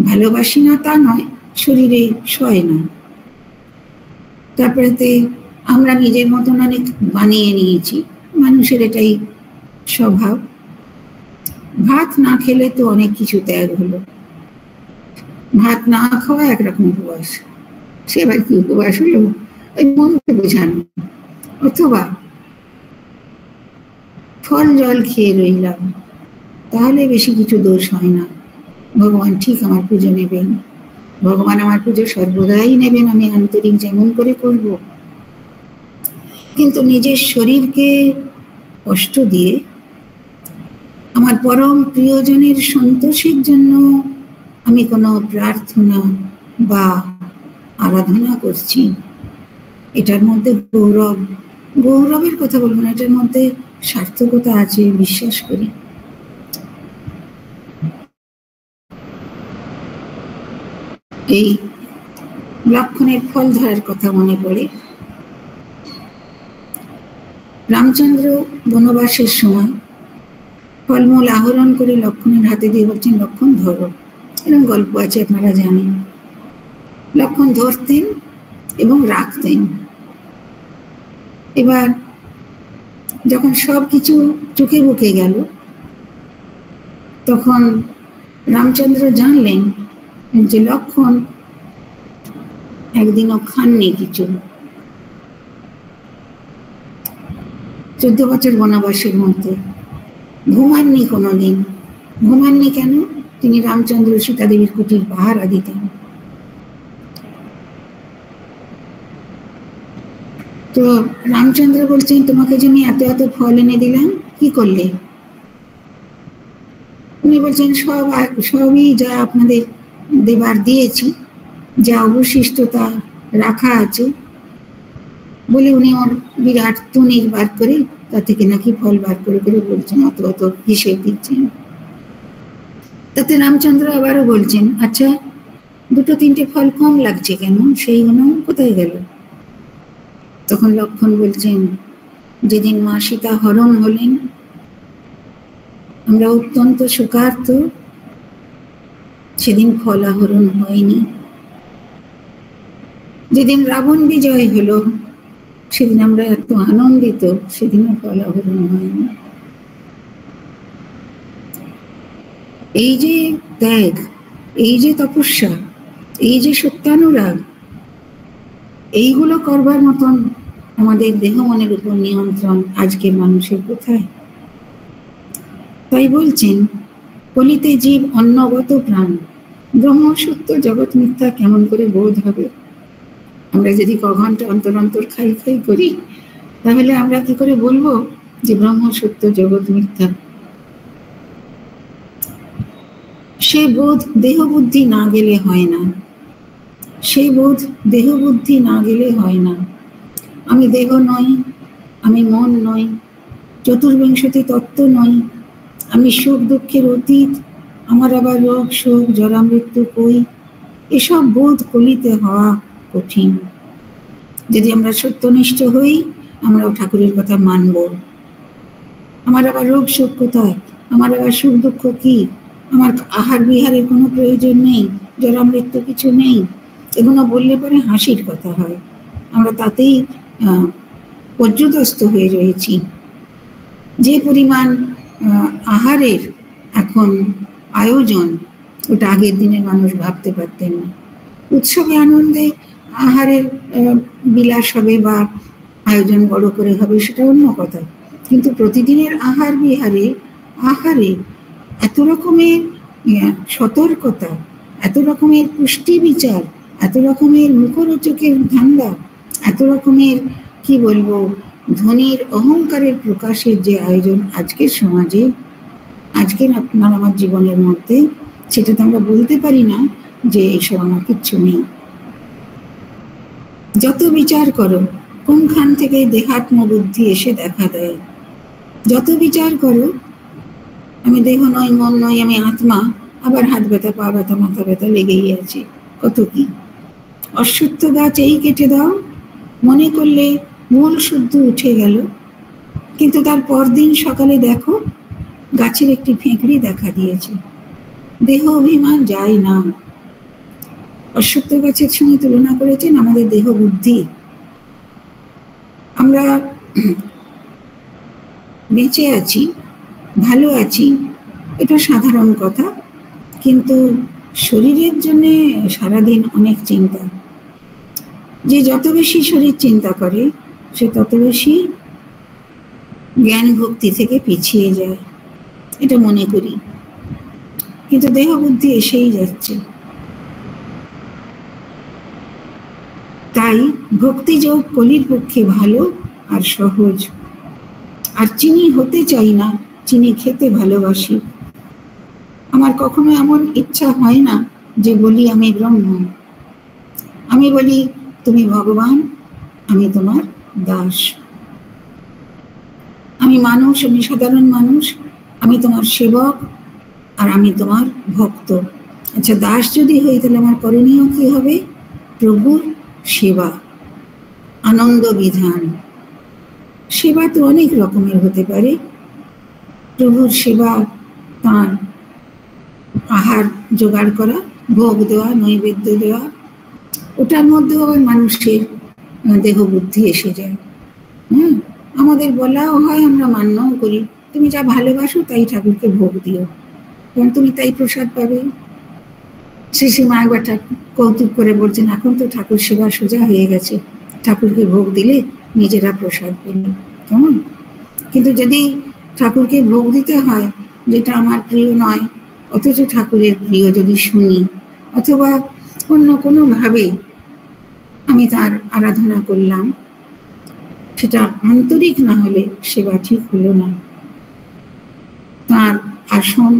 ভালোবাসি না তা নয়, শরীরে সয় না। তারপরেতে আমরা নিজের মতন অনেক বানিয়ে নিয়েছি, মানুষের এটাই স্বভাব। ভাত না খেলে তো অনেক কিছু ত্যাগ হলো। ভাত না খাওয়া একরকম উপবাস, সেবার কি উপবাস হলো? ওই মনকে বোঝানো। অথবা ফল জল খেয়ে রইলাম, তাহলে বেশি কিছু দোষ হয় না। ভগবান ঠিক আমার পুজো নেবেন, ভগবান আমার পুজো সর্বদাই নেবেন, আমি আন্তরিক যেমন করে করব। কিন্তু নিজের শরীরকে কষ্ট দিয়ে আমার পরম প্রিয়জনের সন্তোষের জন্য আমি কোনো প্রার্থনা বা আরাধনা করছি, এটার মধ্যে গৌরবের কথা বলবো না, এটার মধ্যে সার্থকতা আছে বিশ্বাস করি। এই লক্ষণের ফল ধরার কথা মনে পড়ে। রামচন্দ্র বনবাসের সময় ফলমূল আহরণ করে লক্ষণের হাতে দিয়ে বলছেন, লক্ষণ ধরো। এরকম গল্প আছে, আপনারা জানেন। লক্ষণ ধরতেন এবং রাখতেন। এবার যখন সব কিছু চোখে বুকে গেল, তখন রামচন্দ্র জানলেন যে লক্ষণ একদিনও খাননি কিছু। 14 বছর বনবাসের মধ্যে ঘুমাননি কোনোদিন। ঘুমাননি কেন? তিনি রামচন্দ্র সীতা দেবীর কুটির পাহারা দিতেন। তো রামচন্দ্র বলছেন, তোমাকে যে আমি এত এত ফল এনে দিলাম, কি করলে? উনি বলছেন, সবই যা আপনাদের দেবার দিয়েছি, যা অবশিষ্টতা রাখা আছে। বলে উনি ওর বিরাট তুনির বার করে তা থেকে নাকি ফল বার করে করে বলছেন, অত অত হিসেব দিচ্ছেন। তাতে রামচন্দ্র আবারও বলছেন, আচ্ছা 2-3টে ফল কম লাগছে কেন, সেইগুলো কোথায় গেল? তখন লক্ষণ বলছেন, যেদিন মা সীতা হরণ হলেন আমরা অত্যন্ত শোকার্ত, সেদিন ফল আহরণ হয়নি। যেদিন রাবণ বিজয় হলো সেদিন আমরা এত আনন্দিত, সেদিনও ফল আহরণ হয়নি। এই যে ত্যাগ, এই যে তপস্যা, এই যে সত্যানুরাগ, এইগুলো করবার মতন আমাদের দেহ মনের উপর নিয়ন্ত্রণ আজকের মানুষের কোথায়? তাই বলছেন, কলিতে জীব অন্নগত প্রাণ, ব্রহ্ম সত্য জগৎ মিথ্যা কেমন করে বোধ হবে? আমরা যদি ঘন্টা অন্তর অন্তর খাই খাই করি, তাহলে আমরা কি করে বলবো যে ব্রহ্ম সত্য জগৎ মিথ্যা? সে বোধ দেহ বুদ্ধি না গেলে হয় না, সেই বোধ দেহ বুদ্ধি না গেলে হয় না। আমি দেহ নই, আমি মন নই, চতুর্বিংশতি তত্ত্ব নই, আমি সুখ দুঃখের অতীত, আমার আবার রোগ শোক জরা মৃত্যু কই। এসব বোধ কলিতে হওয়া কঠিন। যদি আমরা সত্যনিষ্ঠ হই, আমরাও ঠাকুরের কথা মানব। আমার আবার রোগ শোক কোথায়, আমার আবার সুখ দুঃখ কি, আমার আহার বিহারের কোনো প্রয়োজন নেই, জরা মৃত্যু কিছু নেই, এগুলো বললে পরে হাসির কথা হয়। আমরা তাতেই পর্যুদস্ত হয়ে রয়েছি। যে পরিমাণ আহারের এখন আয়োজন, ওটা আগের দিনের মানুষ ভাবতে পারতেন না। উৎসবে আনন্দে আহারের বিলাস হবে বা আয়োজন বড় করে হবে, সেটা অন্য কথা। কিন্তু প্রতিদিনের আহার বিহারে আহারে এত রকমের সতর্কতা, এত রকমের পুষ্টি বিচার, এত রকমের মুখরোচকের ধান্দা, এত রকমের কি বলবো ধনীর অহংকারের প্রকাশের যে আয়োজন আজকের সমাজে, আজকের আপনার আমার জীবনের মধ্যে, সেটা তো আমরা বলতে পারি না যে এইসব আমার কিচ্ছু নেই। যত বিচার করো, কোনখান থেকে দেহাত্ম বুদ্ধি এসে দেখা দেয়। যত বিচার করো, আমি দেহ নই, মন নই, আমি আত্মা, আবার হাত ব্যথা, পা ব্যথা, মাথা ব্যথা লেগেই আছে। কত কি অশ্বত্থ গাছ এই কেটে দাও, মনে করলে মূল শুদ্ধ উঠে গেল, কিন্তু তার পরদিন সকালে দেখো গাছের একটি ফেঁকড়ি দেখা দিয়েছে। দেহ অভিমান যায় না। অশ্বত্থ গাছের সঙ্গে তুলনা করেছেন আমাদের দেহ বুদ্ধি। আমরা বেঁচে আছি, ভালো আছি, এটা সাধারণ কথা, কিন্তু শরীরের জন্য সারাদিন অনেক চিন্তা। যে যত বেশি শরীর চিন্তা করে, সে তত বেশি জ্ঞান ভক্তি থেকে পিছিয়ে যায়, এটা মনে করি। কিন্তু দেহ বুদ্ধি এসেই যাচ্ছে। তাই ভক্তিযোগ কলির পক্ষে ভালো আর সহজ। আর চিনি হতে চাই না, চিনি খেতে ভালোবাসি। আমার কখনো এমন ইচ্ছা হয় না যে বলি আমি ব্রহ্ম। আমি বলি তুমি ভগবান, আমি তোমার দাস। আমি মানুষ, আমি সাধারণ মানুষ, আমি তোমার সেবক আর আমি তোমার ভক্ত। আচ্ছা, দাস যদি হই তাহলে আমার করণীয় কি হবে? প্রভুর সেবা, আনন্দ বিধান। সেবা তো অনেক রকমের হতে পারে। প্রভুর সেবা তাঁর আহার জোগাড় করা, ভোগ দেওয়া, নৈবেদ্য দেওয়া, ওটার মধ্যেও আবার মানুষের দেহ বুদ্ধি এসে যায়। আমাদের বলাও হয়, আমরা মান্যও করি, তুমি যা ভালোবাসো তাই ঠাকুরকে ভোগ দিও, কারণ তুমি তাই প্রসাদ পাবে। শ্রীমা একবার কৌতুক করে বলছেন, এখন তো ঠাকুর সেবা সোজা হয়ে গেছে, ঠাকুরকে ভোগ দিলে নিজেরা প্রসাদ পেলে, কেমন? কিন্তু যদি ঠাকুরকে ভোগ দিতে হয় যেটা আমার প্রিয় নয়, অথচ ঠাকুরের প্রিয় যদি শুনি, অথবা অন্য কোনোভাবে আমি তার আরাধনা করলাম, সেটা আন্তরিক না হলে সেবা ঠিক হলো না। তার আসন,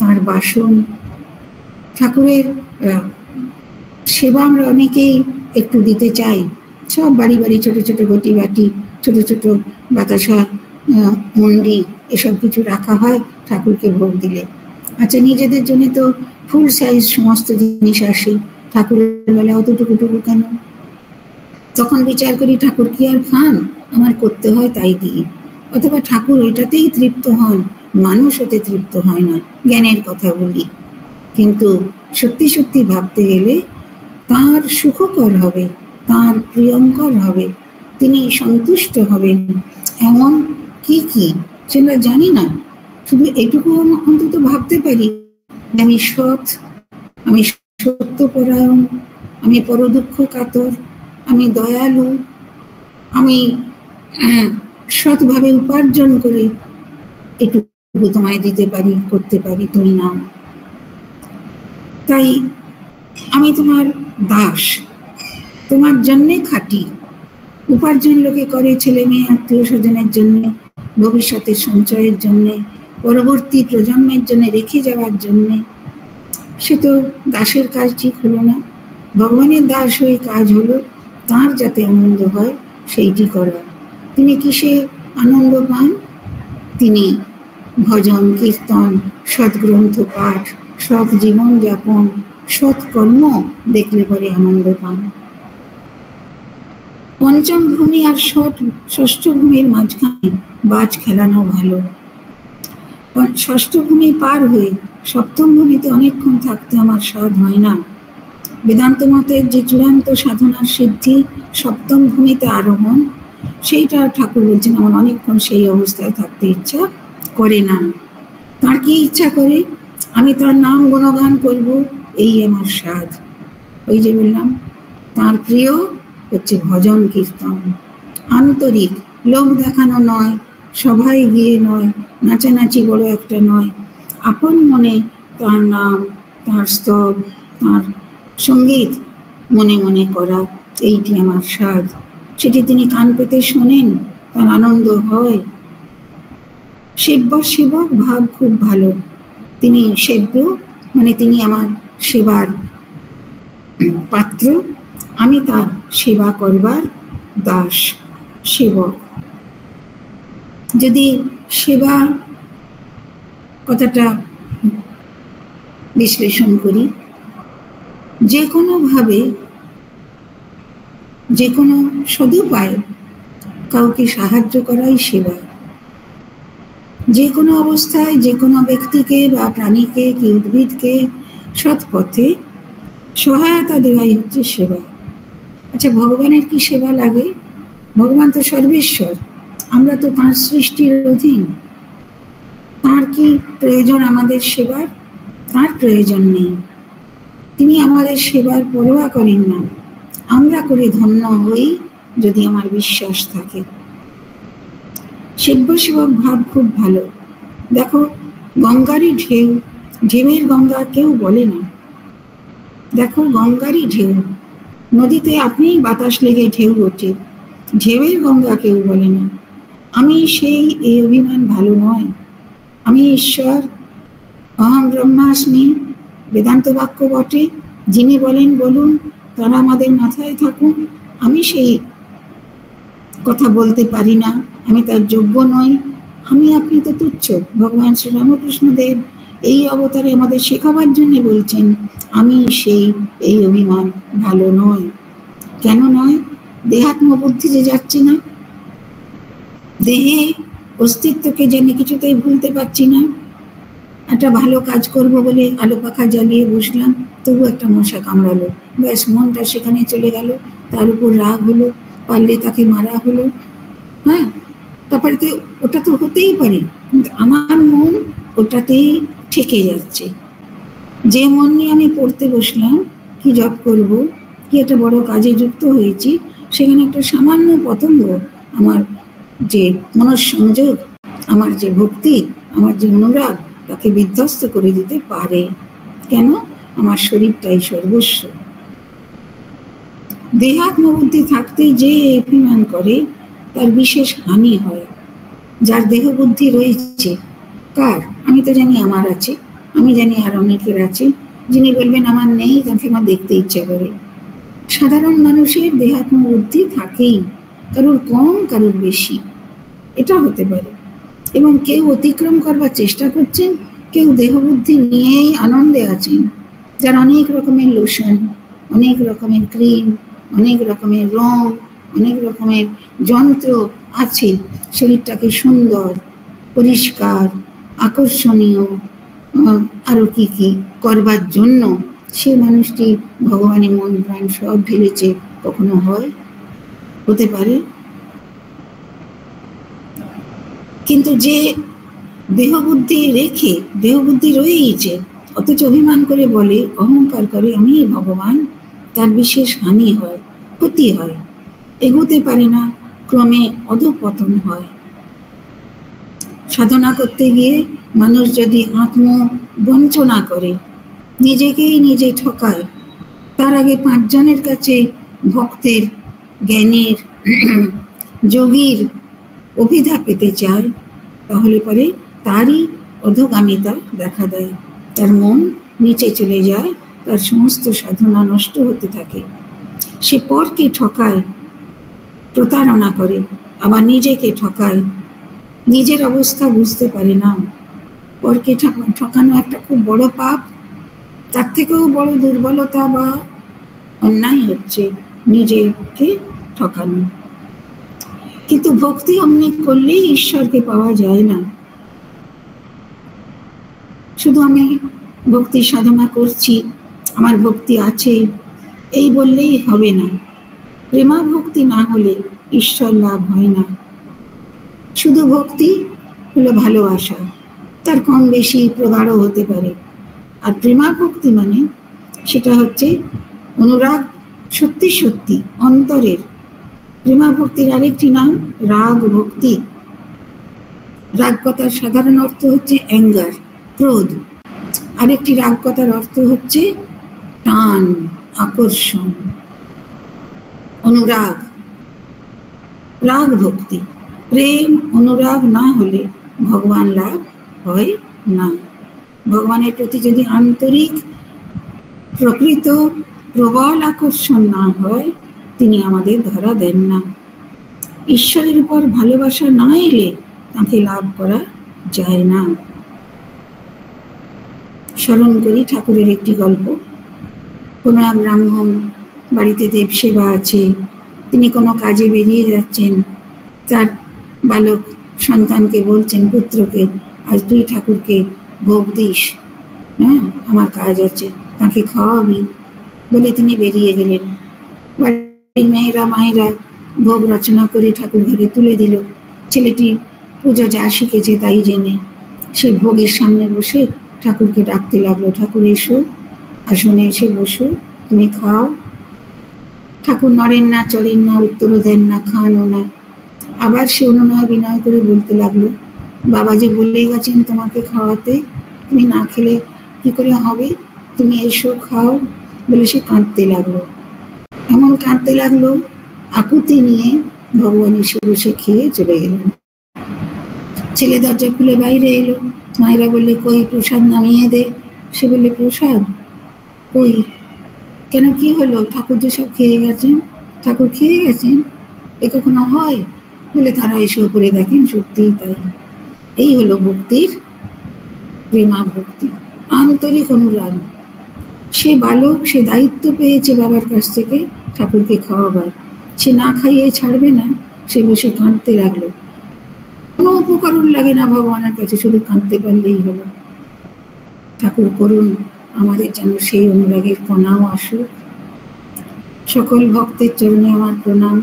তার বাসন, ঠাকুরের সেবা আমরা অনেকেই একটু দিতে চাই। সব বাড়ি বাড়ি ছোট ছোট ঘটি বাটি, ছোট ছোট বাতাসা, মন্ডি, এসব কিছু রাখা হয় ঠাকুরকে ভোগ দিলে। আচ্ছা, নিজেদের জন্য তো ফুল সাইজ সমস্ত জিনিস আসে, ঠাকুরের বেলা অতটুকুটুকু কেন? তখন বিচার করি, ঠাকুর কি আর খান? আমার করতে হয় তাই দিই। অথবা ঠাকুর ওইটাতেই তৃপ্ত হন, মানুষ ওতে তৃপ্ত হয় না। জ্ঞানের কথা বলি, কিন্তু সত্যি সত্যি ভাবতে গেলে তার সুখকর হবে, তার প্রিয়ঙ্কর হবে, তিনি সন্তুষ্ট হবেন এমন কি কি সেটা জানি না। শুধু এটুকু অন্তত ভাবতে পারি, আমি সৎ, আমি সত্যপরায়ণ, আমি পরদুঃখ কাতর, আমি দয়ালু, আমি সৎভাবে উপার্জন করে এটুকু তোমায় দিতে পারি, করতে পারি, তুমি নাও। তাই আমি তোমার দাস, তোমার জন্যে খাটি। উপার্জন লোকে করে ছেলে মেয়ে আত্মীয় স্বজনের জন্য, ভবিষ্যতের সঞ্চয়ের জন্য, পরবর্তী প্রজন্মের জন্য রেখে যাওয়ার জন্য। সে তো দাসের কাজ ঠিক হলো না। ভগবানের দাস হয়ে কাজ হলো তার যাতে আনন্দ হয় সেইটি করা। তিনি কিসে আনন্দ পান? তিনি ভজন কীর্তন, সৎগ্রন্থ পাঠ, সৎ জীবনযাপন, সৎকর্ম দেখলে পরে আনন্দ পান। পঞ্চম ভূমি আর ষষ্ঠ ভূমির মাঝখানে বাজ খেলানো ভালো। ষষ্ঠ ভূমি পার হয়ে সপ্তম ভূমিতে অনেকক্ষণ থাকতে আমার স্বাদ হয় না। বেদান্ত মতের যে চূড়ান্ত সাধনার সিদ্ধি সপ্তম ভূমিতে আরোহণ, সেইটা ঠাকুর বলছেন আমার অনেকক্ষণ সেই অবস্থায় থাকতে ইচ্ছা করে না। তার কি ইচ্ছা করে? আমি তার নাম গুণগান করব, এই আমার স্বাদ। ওই যে বললাম, তার প্রিয় হচ্ছে ভজন কীর্তন, আন্তরিক, লোক দেখানো নয়, সভায় গিয়ে নয়, নাচানাচি বড় একটা নয়, আপন মনে তার নাম, তার স্তব, তার সঙ্গীত মনে মনে করা, এইটি আমার স্বাদ। সেটি তিনি কান পেতে শোনেন, তার আনন্দ হয়। সেব্য সেবক ভাব খুব ভালো। তিনি সেব্য, মানে তিনি আমার সেবার পাত্র, আমি তার সেবা করবার দাস, সেবক। যদি সেবা কথাটা বিশ্লেষণ করি, যে কোনোভাবে, যে কোনো সদুপায় কাউকে সাহায্য করাই সেবা। যে কোনো অবস্থায় যে কোনো ব্যক্তিকে বা প্রাণীকে কি উদ্ভিদকে সৎ পথে সহায়তা দেওয়াই হচ্ছে সেবা। আচ্ছা, ভগবানের কি সেবা লাগে? ভগবান তো সর্বেশ্বর, আমরা তো তাঁর সৃষ্টির অধীন। তাঁর কি প্রয়োজন আমাদের সেবার? তাঁর প্রয়োজন নেই। তিনি আমাদের সেবার পরোয়া করেন না। আমরা করে ধন্য হই যদি আমার বিশ্বাস থাকে। সেব্য সেবক ভাব খুব ভালো। দেখো গঙ্গারই ঢেউ, ঢেউয়ের গঙ্গা কেউ বলে না। দেখো গঙ্গারই ঢেউ, নদীতে আপনি বাতাস লেগে ঢেউ ওঠে, ঢেউয়ের গঙ্গা কেউ বলে না। আমি সেই, এই অভিমান ভালো নয়। আমি ঈশ্বর, অহং ব্রহ্মাস্মি বেদান্ত বাক্য বটে, যিনি বলেন বলুন, তারা আমাদের মাথায় থাকুন। আমি সেই কথা বলতে পারি না, আমি তার যোগ্য নই। আমি আপনি তো তুচ্ছ। ভগবান শ্রী রামকৃষ্ণদেব এই অবতারে আমাদের শেখাবার জন্য বলছেন আমি সেই, এই অভিমান ভালো নয়। কেন নয়? দেহাত্ম বুদ্ধি যে যাচ্ছে না, দেহে অস্তিত্বকে জেনে কিছুতেই ভুলতে পারছি না। একটা ভালো কাজ করব বলে আলো পাখা জ্বালিয়ে বসলাম, তবু একটা মশা কামড়ালো, ব্যাস মনটা সেখানে চলে গেল, তার উপর রাগ হলো, পারলে তাকে মারা হলো। হ্যাঁ, তারপরে তো ওটা তো হতেই পারে, কিন্তু আমার মন ওটাতেই ঠেকে যাচ্ছে। যে মন নিয়ে আমি পড়তে বসলাম, কি জব করব, কি একটা বড় কাজে যুক্ত হয়েছি, সেখানে একটা সামান্য পতঙ্গ আমার যে মনঃসংযোগ, আমার যে ভক্তি, আমার যে অনুরাগ, তাকে বিধ্বস্ত করে দিতে পারে। কেন? আমার শরীরটাই সর্বস্ব। দেহাত্মবুদ্ধি থাকতে যে অভিমান করে তার বিশেষ হানি হয়। যার দেহ বুদ্ধি রয়েছে, কার? আমি তো জানি আমার আছে, আমি জানি আর অনেকের আছে। যিনি বলবেন আমার নেই, তাকে আমার দেখতে ইচ্ছা করে। সাধারণ মানুষের দেহাত্ম বুদ্ধি থাকেই, কারোর কম কারোর বেশি, এটা হতে পারে। এবং কেউ অতিক্রম করবার চেষ্টা করছেন, কেউ দেহবুদ্ধি নিয়েই আনন্দে আছেন। যার অনেক রকমের লোশন, অনেক রকমের ক্রিম, অনেক রকমের রং, অনেক রকমের যন্ত্র আছে শরীরটাকে সুন্দর, পরিষ্কার, আকর্ষণীয় আরো কি কি করবার জন্য, সে মানুষটি ভগবানের মন প্রাণ সব ঢেলেছে, কখনো হয়? হতে পারে। কিন্তু যে দেহবুদ্ধি রেখে, দেহবুদ্ধি রয়েছে, অথচ অভিমান করে বলে, অহংকার করে আমি ভগবান, তার বিশেষ হানি হয়, ক্ষতি হয়, এগোতে পারে না, ক্রমে অধঃপতন হয়। সাধনা করতে গিয়ে মানুষ যদি আত্মবঞ্চনা করে, নিজেকেই নিজে ঠকায়, তার আগে 5 জনের কাছে ভক্তের, জ্ঞানীর, যোগীর অভিধা পেতে চায়, তাহলে পরে তারই অধোগামিতা দেখা দেয়। তার মন নিচে চলে যায়, তার সমস্ত সাধনা নষ্ট হতে থাকে। সে পরকে ঠকায়, প্রতারণা করে, আবার নিজেকে ঠকায়, নিজের অবস্থা বুঝতে পারে না। পরকে ঠকানো একটা খুব বড় পাপ, তার থেকেও বড় দুর্বলতা বা অন্যায় হচ্ছে নিজেকে ঠকানো। কিন্তু ভক্তি অমনি করলেই ঈশ্বরকে পাওয়া যায় না। শুধু আমি ভক্তি সাধনা করছি, আমার ভক্তি আছে, এই বললেই হবে না। প্রেমা ভক্তি না হলে ঈশ্বর লাভ হয় না। শুধু ভক্তি হলো ভালোবাসা, তার কম বেশি প্রগাঢ় হতে পারে। আর প্রেমা ভক্তি মানে সেটা হচ্ছে অনুরাগ, সত্যি সত্যি অন্তরের। প্রেমা ভক্তির আরেকটি নাম রাগ ভক্তি। রাগ কথার সাধারণ অর্থ হচ্ছে অ্যাঙ্গার, ক্রোধ। আরেকটি রাগ কথার অর্থ হচ্ছে টান, আকর্ষণ, অনুরাগ। রাগ ভক্তি, প্রেম অনুরাগ না হলে ভগবান লাভ হয় না। ভগবানের প্রতি যদি আন্তরিক, প্রকৃত, প্রবল আকর্ষণ না হয়, তিনি আমাদের ধরা দেন না। ঈশ্বরের উপর ভালোবাসা না এলে তাকে লাভ করা যায় না। স্মরণ করি ঠাকুরের একটি গল্প। কোনো এক ব্রাহ্মণ বাড়িতে দেব সেবা আছে, তিনি কোনো কাজে বেরিয়ে যাচ্ছেন। তার বালক সন্তানকে বলছেন, পুত্রকে, আজ তুই ঠাকুরকে ভোগ দিস, হ্যাঁ আমার কাজ আছে, তাকে খাওয়াবি বলে তিনি বেরিয়ে গেলেন। বাড়ির মেয়েরা মায়েরা ভোগ রচনা করে ঠাকুর ঘরে তুলে দিল। ছেলেটি পুজো যা শিখেছে তাই জেনে সে ভোগের সামনে বসে ঠাকুরকে ডাকতে লাগলো, ঠাকুর এসো, আসনে এসে বসো, তুমি খাও। ঠাকুর নড়েন না, চড়েন না, উত্তরও দেন না, খানও না। আবার সে অনুনয় বিনয় করে বলতে লাগলো, বাবাজি বলেই গেছেন তোমাকে খাওয়াতে, তুমি না খেলে কি করে হবে, তুমি এসো খাও। বলে সে কাঁদতে লাগলো, এমন কাঁদতে লাগলো আকুতি নিয়ে ভগবান এসে বসে খেয়ে চলে গেলেন। ছেলে দরজা খুলে বাইরে এলো, মায়েরা বললে কই প্রসাদ নামিয়ে দে। সে বললে প্রসাদ কই, কেন কি হলো, ঠাকুর যে সব খেয়ে গেছেন। ঠাকুর খেয়ে গেছেন, এ কখনো হয়? বলে তারা এসে উপরে দেখেন সত্যিই তাই। এই হলো ভক্তির প্রেমা ভক্তি, আন্তরিক অনুরাগ। সে বালক, সে দায়িত্ব পেয়েছে বাবার কাছ থেকে ঠাকুরকে খাওয়াবার, সে না খাইয়ে ছাড়বে না। সে বসে কাঁদতে লাগলো, কোনো উপকরণ লাগে না ভগবানের কাছে, শুধু কাঁদতে পারলেই হলো। ঠাকুর করুন আমাদের যেন সেই অনুরাগের কণাও আসুক। সকল ভক্তের চরণে আমার প্রণাম,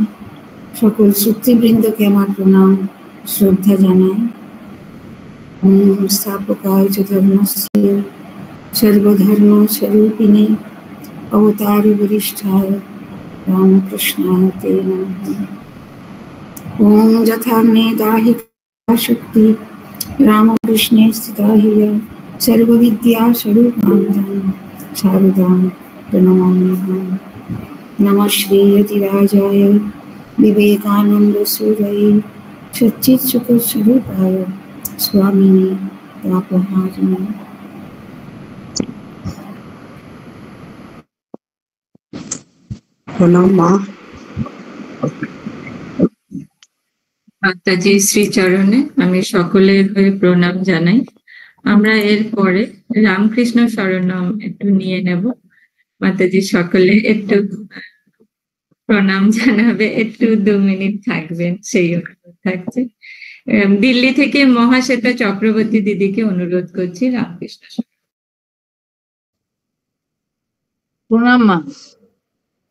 সকল শ্রুতিবৃন্দকে আমার প্রণাম শ্রদ্ধা জানাই। স্থাপকায় চ ধর্মস্য সর্বধর্ম স্বরূপিণে অবতার বরিষ্ঠায় রামকৃষ্ণায় তে নমঃ। ওম যথাগ্নে দাহি শক্তি রামকৃষ্ণে স্থিতা হিয়া सर्वविद्या स्वरूपां शारदां प्रणमाम्यहम्। नमः श्री यतिराजाय विवेकानंद सूरये सच्चित्सुखस्वरूपाय स्वामिने तापहारिणे। প্রণাম মা। মাতাজি শ্রী চরণে আমি সকলের হয়ে প্রণাম জানাই। আমরা এরপরে রামকৃষ্ণ শরণম একটু নিয়ে নেব। মাতাজি সকলে একটু প্রণাম জানাবে, একটু 2 মিনিট থাকবেন, সেই অনুরোধ থাকছে। দিল্লি থেকে মহাশ্বেতা চক্রবর্তী দিদিকে অনুরোধ করছি রামকৃষ্ণ। প্রণাম মা।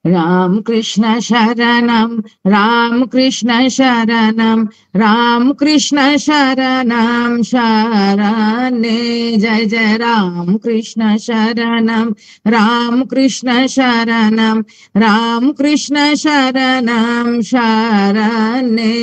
রামকৃষ্ণ শরণম রামকৃষ্ণ শরণম রামকৃষ্ণ শরণম শরণে জয় জয় রামকৃষ্ণ শরণম রামকৃষ্ণ শরণম রামকৃষ্ণ শরণম শরণে